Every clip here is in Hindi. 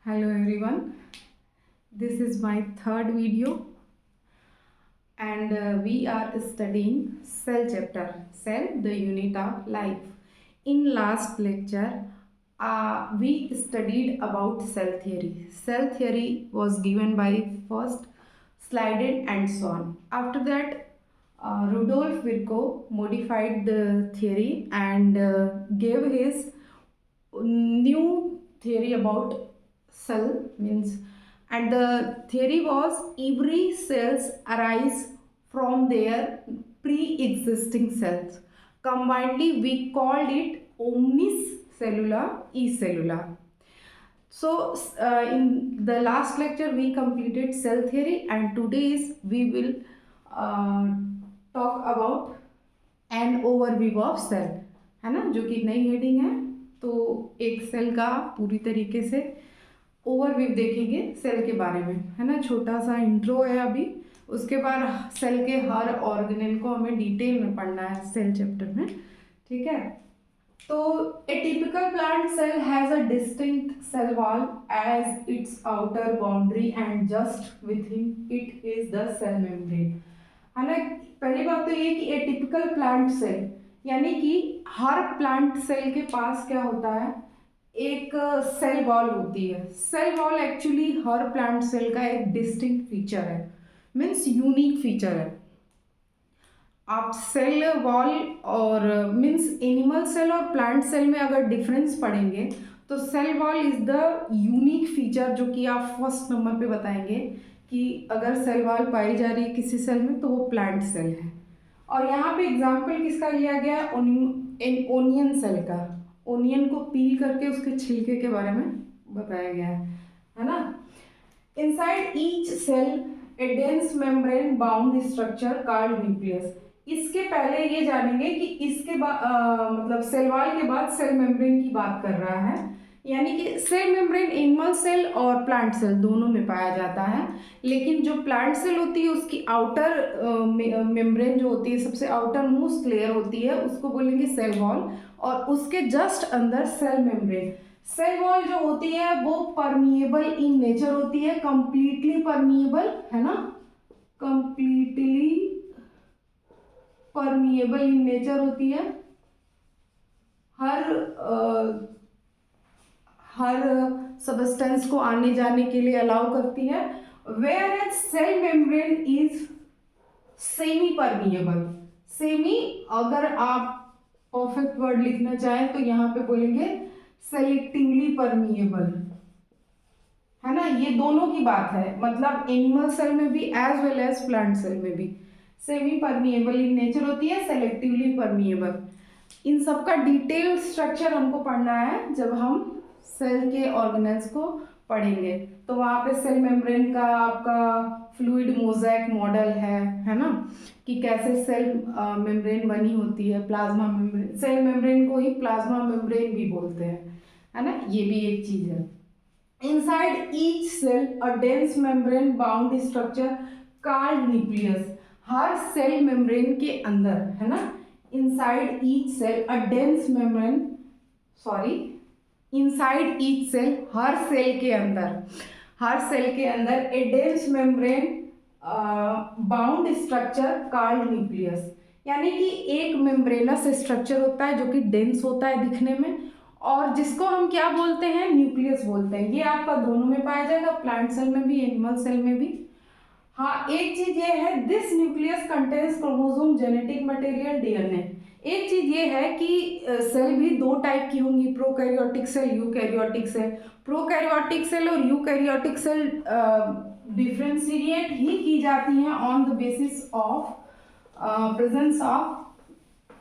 Hello everyone, this is my third video and we are studying cell chapter, cell the unit of life. In last lecture, we studied about cell theory. Cell theory was given by first Sliden and Swan. After that, Rudolf Virchow modified the theory and gave his new theory about cell means, and the theory was every cells arise from their pre-existing cells. Combinedly we called it omnis cellula e cellula. So in the last lecture we completed cell theory and today's we will uh, talk about an overview of cell, है ना, जो कि नई हेडिंग है। तो एक सेल का पूरी तरीके से ओवरव्यू देखेंगे सेल के बारे में, है ना। छोटा सा इंट्रो है अभी, उसके बाद सेल के हर ऑर्गेनेल को हमें डिटेल में पढ़ना है सेल चैप्टर में, ठीक है। तो a typical plant cell has a distinct cell wall as its outer boundary and just within it is the cell membrane, है ना। पहली बात तो ये कि ए टिपिकल प्लांट सेल यानी कि हर प्लांट सेल के पास क्या होता है, एक सेल वॉल होती है। सेल वॉल एक्चुअली हर प्लांट सेल का एक डिस्टिंक्ट फीचर है, मीन्स यूनिक फीचर है। आप सेल वॉल और मीन्स एनिमल सेल और प्लांट सेल में अगर डिफरेंस पढ़ेंगे तो cell wall is the unique feature जो कि आप फर्स्ट नंबर पे बताएंगे कि अगर सेल वॉल पाई जा रही है किसी सेल में तो वो प्लांट सेल है। और यहाँ पे एग्जाम्पल किसका लिया गया है, ओनियन सेल का। ओनियन को पील करके उसके छिलके के बारे में बताया गया है ना। Inside each cell a dense membrane bound structure called nucleus. इसके पहले ये जानेंगे कि इसके बाद मतलब सेल वॉल के बाद सेल मेम्ब्रेन की बात कर रहा है, यानी कि सेल मेम्ब्रेन एनिमल सेल और प्लांट सेल दोनों में पाया जाता है। लेकिन जो प्लांट सेल होती है उसकी आउटर मेम्ब्रेन जो होती है, सबसे आउटर मोस्ट लेयर होती है, उसको बोलेंगे सेल वॉल, और उसके जस्ट अंदर सेल मेम्ब्रेन। सेल वॉल जो होती है वो परमिएबल इन नेचर होती है, कंप्लीटली परमिएबल, है ना, कंप्लीटली परमिएबल इन नेचर होती है, हर सबस्टेंस को आने जाने के लिए अलाउ करती है। Whereas cell membrane is semi permeable. Semi अगर आप परफेक्ट वर्ड लिखना चाहें तो यहाँ पे बोलेंगे सेलेक्टिवली परमिएबल, है ना। ये दोनों की बात है, मतलब एनिमल सेल में भी as well as plant cell में भी सेमी परमिएबल इन नेचर होती है, सेलेक्टिवली परमिएबल। इन सबका डिटेल स्ट्रक्चर हमको पढ़ना है जब हम सेल के ऑर्गेनेल्स को पढ़ेंगे। तो वहाँ पे सेल मेम्ब्रेन का आपका फ्लूइड मोज़ेक मॉडल है ना, कि कैसे सेल मेम्ब्रेन बनी होती है। प्लाज्मा मेम्ब्रेन, सेल मेम्ब्रेन को ही प्लाज्मा मेम्ब्रेन भी बोलते हैं, है ना, ये भी एक चीज़ है। Inside each cell a dense membrane bound structure called nucleus. हर सेल मेम्ब्रेन के अंदर, है ना, inside each cell a dense membrane, sorry, inside each cell, हर सेल के अंदर, हर सेल के अंदर a dense membrane bound structure called nucleus, यानी कि एक मेम्ब्रेनस स्ट्रक्चर होता है जो कि डेंस होता है दिखने में, और जिसको हम क्या बोलते हैं, न्यूक्लियस बोलते हैं। ये आपका दोनों में पाया जाएगा, प्लांट सेल में भी एनिमल सेल में भी। हाँ, एक चीज ये है, this nucleus contains chromosome genetic material DNA. एक चीज ये है कि सेल भी दो टाइप की होंगी, prokaryotic cell, eukaryotic cell. Prokaryotic cell और यूकैरियोटिक सेल डिफ्रेंशिएट ही की जाती हैं on the basis of presence of,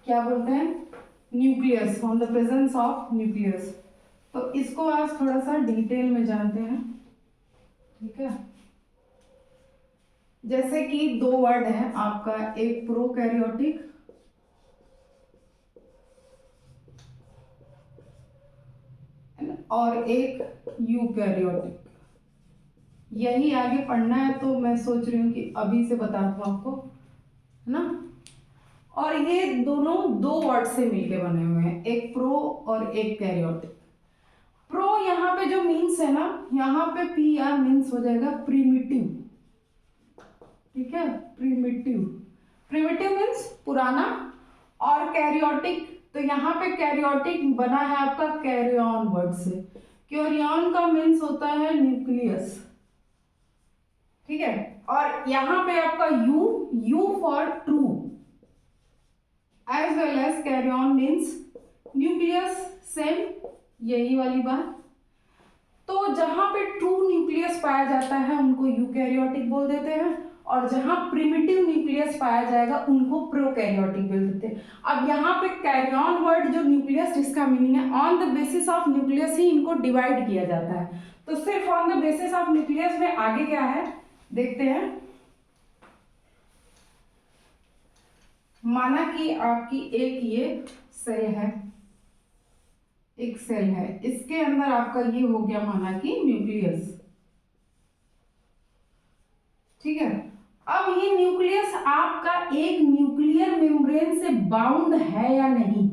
क्या बोलते हैं, nucleus, on the presence of nucleus. तो इसको आज थोड़ा सा डिटेल में जानते हैं, ठीक है। जैसे कि दो वर्ड है आपका, एक प्रोकैरियोटिक और एक यूकैरियोटिक। यही आगे पढ़ना है तो मैं सोच रही हूँ कि अभी से बता दूँ आपको, है ना। और ये दोनों दो वर्ड से मिलके बने हुए हैं, एक प्रो और एक कैरियोटिक। प्रो यहाँ पे जो मीन्स है ना, यहाँ पे पी आर मीन्स हो जाएगा प्रिमिटिव, ठीक है, प्रिमिटिव। प्रिमिटिव मीन्स पुराना। और कैरियोटिक, तो यहाँ पे कैरियोटिक बना है आपका कैरियन वर्ड से। कैरियन का मीन्स होता है न्यूक्लियस, ठीक है। और यहाँ पे आपका u for true, as well as karyon means nucleus, same यही वाली बात। तो जहां पे ट्रू न्यूक्लियस पाया जाता है उनको यूकैरियोटिक बोल देते हैं, और जहां प्रिमिटिव न्यूक्लियस पाया जाएगा उनको प्रोकैरियोटिक बोल देते हैं। अब यहाँ पे कैरियन वर्ड जो न्यूक्लियस जिसका मीनिंग है on the basis of nucleus ही इनको डिवाइड किया जाता है। तो सिर्फ on the basis of nucleus में आगे क्या है देखते हैं। माना कि आपकी एक ये सेल है, एक सेल है, इसके अंदर आपका ये हो गया माना कि न्यूक्लियस, ठीक है। अब ये न्यूक्लियस आपका एक न्यूक्लियर मेम्ब्रेन से बाउंड है या नहीं,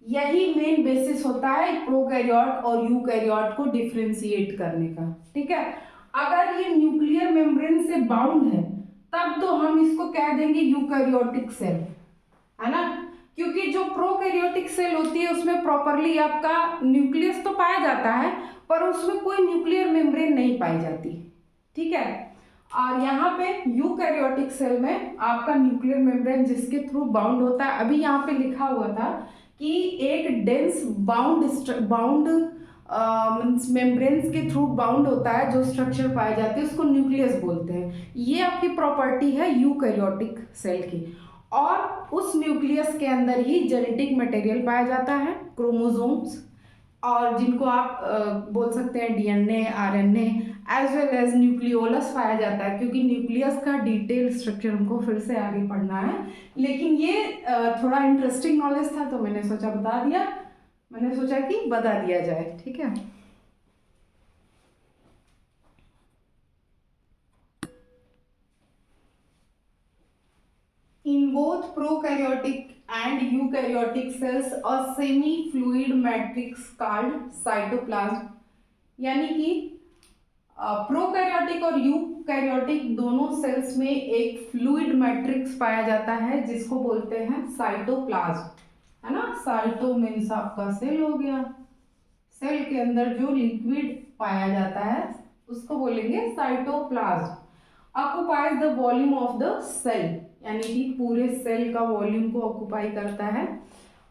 यही मेन बेसिस होता है प्रोकैरियोट और यूकैरियोट को डिफरेंशिएट करने का, ठीक है। अगर ये न्यूक्लियर मेम्ब्रेन से बाउंड है तब तो हम इसको कह देंगे यूकैरियोटिक सेल, है ना। क्योंकि जो प्रोकैरियोटिक सेल होती है उसमें प्रॉपरली आपका न्यूक्लियस तो पाया जाता है पर उसमें कोई न्यूक्लियर मेम्ब्रेन नहीं पाई जाती, ठीक है। और यहाँ पे यूकैरियोटिक सेल में आपका न्यूक्लियर मेम्ब्रेन जिसके थ्रू बाउंड होता है, अभी यहाँ पे लिखा हुआ था कि एक डेंस बाउंड मेम्ब्रेन्स के थ्रू बाउंड होता है जो स्ट्रक्चर पाए जाते हैं उसको न्यूक्लियस बोलते हैं। ये आपकी प्रॉपर्टी है यूकैरियोटिक सेल की। और उस न्यूक्लियस के अंदर ही जेनेटिक मटेरियल पाया जाता है, क्रोमोसोम्स, और जिनको आप बोल सकते हैं DNA, RNA, as well as nucleolus पाया जाता है। क्योंकि न्यूक्लियस का डिटेल स्ट्रक्चर हमको फिर से आगे पढ़ना है, लेकिन ये थोड़ा इंटरेस्टिंग नॉलेज था तो मैंने सोचा कि बता दिया जाए, ठीक है। In both prokaryotic and eukaryotic cells, a semi-fluid matrix called cytoplasm, यानी कि प्रोकैरियोटिक और यूकैरियोटिक दोनों सेल्स में एक फ्लूइड मैट्रिक्स पाया जाता है जिसको बोलते हैं साइटोप्लाज्म, है ना। साइटो मीन्स आपका सेल हो गया, सेल के अंदर जो लिक्विड पाया जाता है उसको बोलेंगे cytoplasm. Occupies the volume of the cell, यानी कि पूरे सेल का वॉल्यूम को ऑक्युपाई करता है,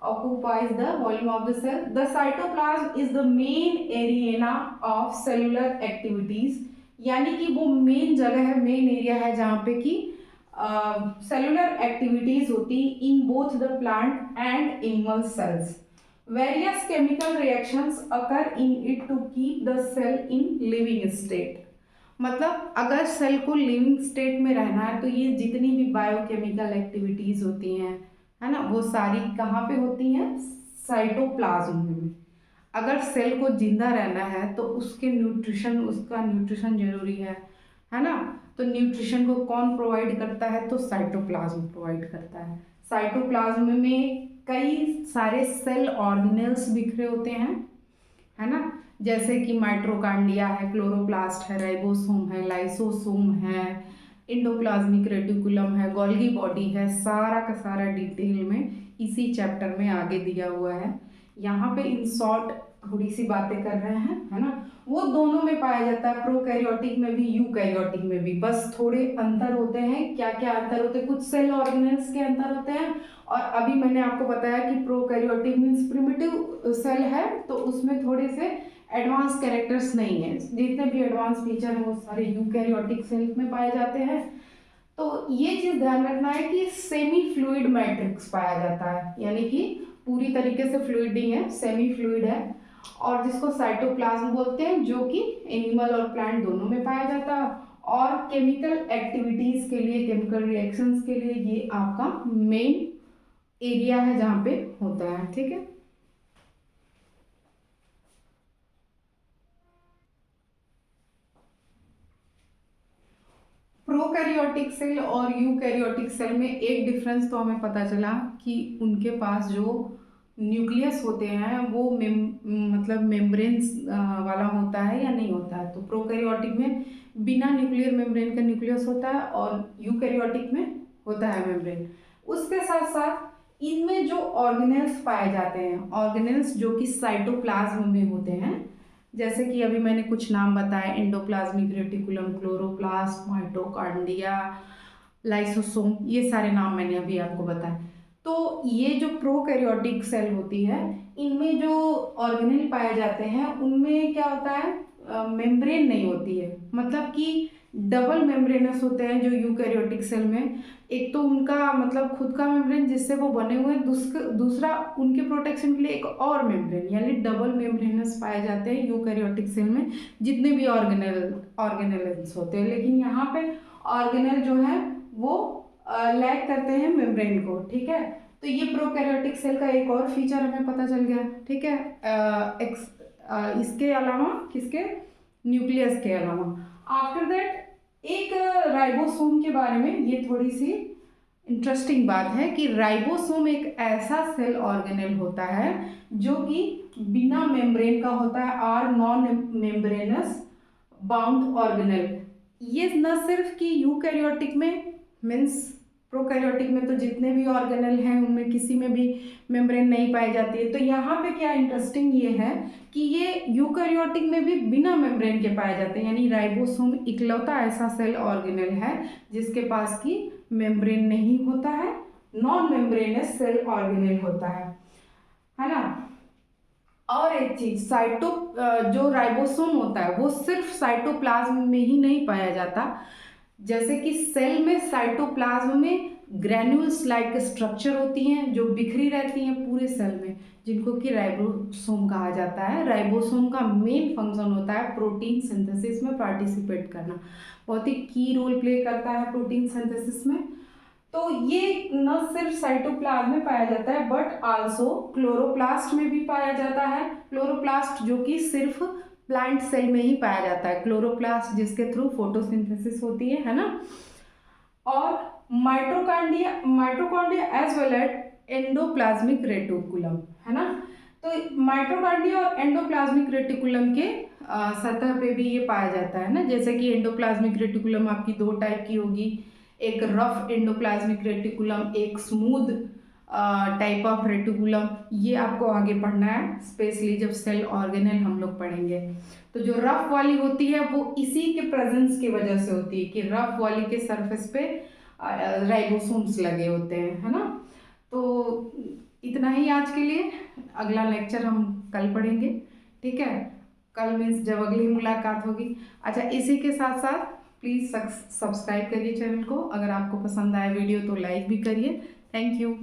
occupies the volume of the cell. The cytoplasm is the main arena of cellular activities, यानी कि वो मेन जगह है, मेन एरिया है जहाँ पे कि सेलुलर एक्टिविटीज होती in both the plant and animal cells. Various chemical reactions occur in it to keep the cell in living state. मतलब अगर सेल को लिविंग स्टेट में रहना है तो ये जितनी भी बायोकेमिकल एक्टिविटीज होती हैं, है ना, वो सारी कहाँ पे होती हैं, साइटोप्लाज्म में। अगर सेल को जिंदा रहना है तो उसका न्यूट्रिशन जरूरी है ना। तो न्यूट्रिशन को कौन प्रोवाइड करता है, तो साइटोप्लाज्म प्रोवाइड करता है। साइटोप्लाज्म में कई सारे सेल ऑर्गेनेल्स बिखरे होते हैं, है ना, जैसे कि माइट्रोकांडिया है, क्लोरोप्लास्ट है, राइबोसोम है, लाइसोसोम है, इंडोप्लाज्मिक रेटिकुलम है, गोल्गी बॉडी है, सारा का सारा डिटेल में इसी चैप्टर में आगे दिया हुआ है। यहाँ पे इन शॉर्ट थोड़ी सी बातें कर रहे हैं, है ना। वो दोनों में पाया जाता है, प्रोकैरियोटिक में भी यूकैरियोटिक में भी, बस थोड़े अंतर होते हैं। क्या क्या अंतर होते हैं, कुछ सेल ऑर्गेनेल्स के अंतर होते हैं। और अभी मैंने आपको बताया कि प्रोकैरियोटिक मीन्स प्रिमिटिव सेल है तो उसमें थोड़े से एडवांस कैरेक्टर्स नहीं है, जितने भी एडवांस फीचर हैं वो सारे यूकैरियोटिक सेल में पाए जाते हैं। तो ये चीज ध्यान रखना है कि सेमी फ्लूइड मैट्रिक्स पाया जाता है, यानी कि पूरी तरीके से फ्लूइड नहीं है, सेमी फ्लूइड है, और जिसको साइटोप्लाज्म बोलते हैं, जो कि एनिमल और प्लांट दोनों में पाया जाता है। और केमिकल एक्टिविटीज के लिए, केमिकल रिएक्शंस के लिए ये आपका मेन एरिया है जहाँ पे होता है, ठीक है। प्रोकैरियोटिक सेल और यूकैरियोटिक सेल में एक डिफरेंस तो हमें पता चला कि उनके पास जो न्यूक्लियस होते हैं वो मतलब मेम्ब्रेन्स वाला होता है या नहीं होता है। तो प्रोकैरियोटिक में बिना न्यूक्लियर मेम्ब्रेन का न्यूक्लियस होता है और यूकैरियोटिक में होता है मेम्ब्रेन। उसके साथ साथ इनमें जो ऑर्गेनेल्स पाए जाते हैं, ऑर्गेनेल्स जो कि साइटोप्लाज्म में होते हैं, जैसे कि अभी मैंने कुछ नाम बताए, endoplasmic reticulum, chloroplast, mitochondria, lysosome, ये सारे नाम मैंने अभी आपको बताए। तो ये जो प्रोकैरियोटिक सेल होती है, इनमें जो ऑर्गेनेल पाए जाते हैं उनमें क्या होता है, मेम्ब्रेन नहीं होती है, मतलब कि डबल मेम्ब्रेनस होते हैं जो यूकैरियोटिक सेल में। एक तो उनका मतलब खुद का मेम्ब्रेन जिससे वो बने हुए हैं, दूसरा उनके प्रोटेक्शन के लिए एक और मेम्ब्रेन, यानी डबल मेम्ब्रेनस पाए जाते हैं यूकैरियोटिक सेल में जितने भी ऑर्गेनेल्स होते हैं। लेकिन यहाँ पे ऑर्गेनेल जो है वो लैक करते हैं मेम्ब्रेन को, ठीक है। तो ये प्रोकैरियोटिक सेल का एक और फीचर हमें पता चल गया, ठीक है। इसके अलावा किसके, न्यूक्लियस के अलावा। आफ्टर दैट एक राइबोसोम के बारे में ये थोड़ी सी इंटरेस्टिंग बात है कि राइबोसोम एक ऐसा सेल ऑर्गेनेल होता है जो कि बिना मेम्ब्रेन का होता है, are non membranous bound organelle. ये न सिर्फ कि यूकैरियोटिक में, मीन्स प्रोकैरियोटिक में तो जितने भी ऑर्गेनेल हैं उनमें किसी में भी मेम्ब्रेन नहीं पाई जाती है। तो यहाँ पे क्या इंटरेस्टिंग ये है कि ये यूकैरियोटिक में भी बिना मेम्ब्रेन के पाए जाते हैं, यानी राइबोसोम इकलौता ऐसा सेल ऑर्गेनेल है जिसके पास की मेम्ब्रेन नहीं होता है, नॉन मेम्ब्रेनस सेल ऑर्गेनेल होता है ना। और एक चीज, जो राइबोसोम होता है वो सिर्फ साइटोप्लाज्म में ही नहीं पाया जाता। जैसे कि सेल में साइटोप्लाज्म में ग्रैन्यूल्स लाइक स्ट्रक्चर होती हैं जो बिखरी रहती हैं पूरे सेल में, जिनको कि राइबोसोम कहा जाता है। राइबोसोम का मेन फंक्शन होता है प्रोटीन सिंथेसिस में पार्टिसिपेट करना, बहुत ही की रोल प्ले करता है प्रोटीन सिंथेसिस में। तो ये न सिर्फ साइटोप्लाज्म में पाया जाता है बट आल्सो क्लोरोप्लास्ट में भी पाया जाता है। क्लोरोप्लास्ट जो कि सिर्फ प्लांट सेल में ही पाया जाता है, क्लोरोप्लास्ट जिसके थ्रू फोटोसिंथेसिस होती है ना। और mitochondria as well as endoplasmic reticulum, है ना। तो माइटोकॉन्ड्रिया और एंडोप्लाज्मिक रेटिकुलम के सतह पे भी ये पाया जाता है ना। जैसे कि एंडोप्लाज्मिक रेटिकुलम आपकी दो टाइप की होगी, एक रफ एंडोप्लाज्मिक रेटिकुलम, एक स्मूथ टाइप ऑफ रेटिकुलम। ये आपको आगे पढ़ना है, स्पेशली जब सेल ऑर्गेनेल हम लोग पढ़ेंगे। तो जो रफ वाली होती है वो इसी के प्रेजेंस की वजह से होती है कि रफ वाली के सरफेस पे राइबोसोम्स लगे होते हैं, है ना। तो इतना ही आज के लिए, अगला लेक्चर हम कल पढ़ेंगे, ठीक है। कल मीन्स जब अगली मुलाकात होगी। अच्छा, इसी के साथ साथ प्लीज़ सब्सक्राइब करिए चैनल को। अगर आपको पसंद आए वीडियो तो लाइक भी करिए। Thank you.